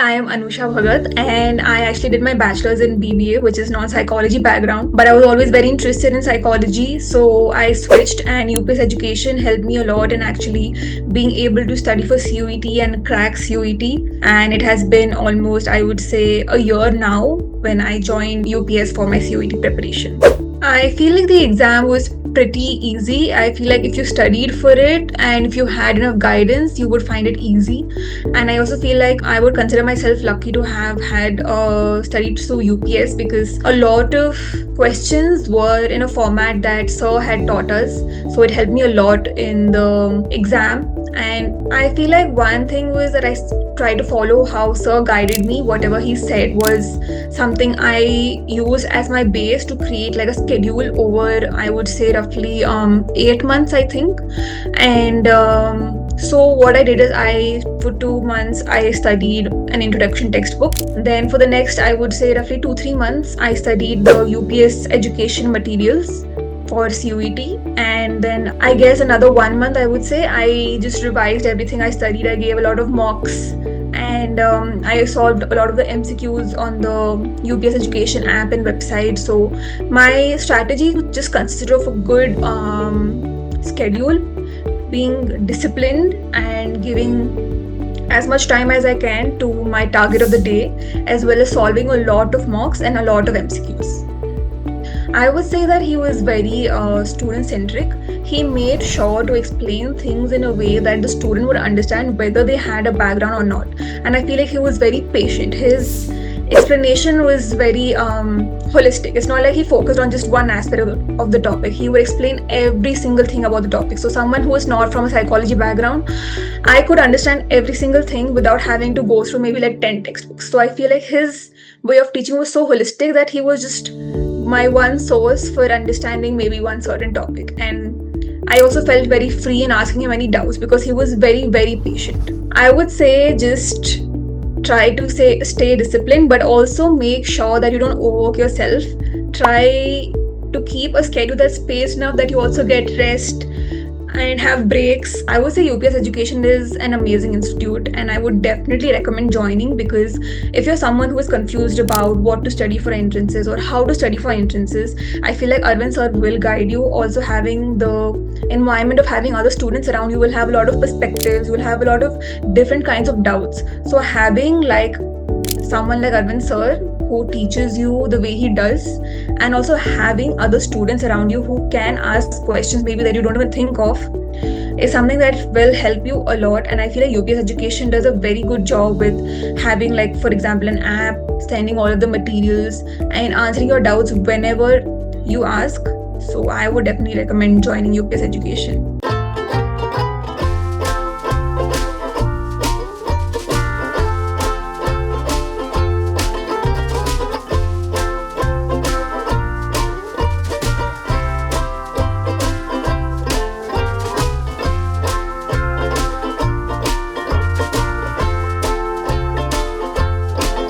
I am Anusha Bhagat and I actually did my bachelor's in BBA, which is non-psychology background. But I was always very interested in psychology, so I switched, and UPS education helped me a lot in actually being able to study for CUET and crack CUET. And it has been almost, I would say, a year now when I joined UPS for my CUET preparation. I feel like the exam was pretty easy. I feel like if you studied for it and if you had enough guidance, you would find it easy. And I also feel like I would consider myself lucky to have had studied through UPS, because a lot of questions were in a format that Sir had taught us. So it helped me a lot in the exam. And I feel like one thing was that I tried to follow how Sir guided me. Whatever he said was something I used as my base to create like a schedule over, I would say, roughly 8 months, I think. And so what I did is for 2 months, I studied an introduction textbook. Then for the next, I would say, roughly 2-3 months, I studied the UPS education materials for CUET. And then I guess another 1 month, I would say, I just revised everything I studied. I gave a lot of mocks, and I solved a lot of the MCQs on the UPS education app and website. So my strategy just consisted of a good schedule, being disciplined and giving as much time as I can to my target of the day, as well as solving a lot of mocks and a lot of MCQs. I would say that he was very student-centric. He made sure to explain things in a way that the student would understand whether they had a background or not. And I feel like he was very patient. His explanation was very holistic. It's not like he focused on just one aspect of the topic. He would explain every single thing about the topic. So someone who is not from a psychology background, I could understand every single thing without having to go through maybe like 10 textbooks. So I feel like his way of teaching was so holistic that he was just my one source for understanding maybe one certain topic. And I also felt very free in asking him any doubts because he was very, very patient. I would say just try to stay disciplined, but also make sure that you don't overwork yourself. Try to keep a schedule that's spaced enough that you also get rest and have breaks. I would say UPS education is an amazing institute, and I would definitely recommend joining, because if you're someone who is confused about what to study for entrances or how to study for entrances, I feel like Arvind sir will guide you. Also, having the environment of having other students around you will have a lot of perspectives, you will have a lot of different kinds of doubts. So having like someone like Arvind sir who teaches you the way he does, and also having other students around you who can ask questions maybe that you don't even think of, is something that will help you a lot. And I feel like UPS education does a very good job with having, like, for example, an app, sending all of the materials and answering your doubts whenever you ask. So I would definitely recommend joining UPS education.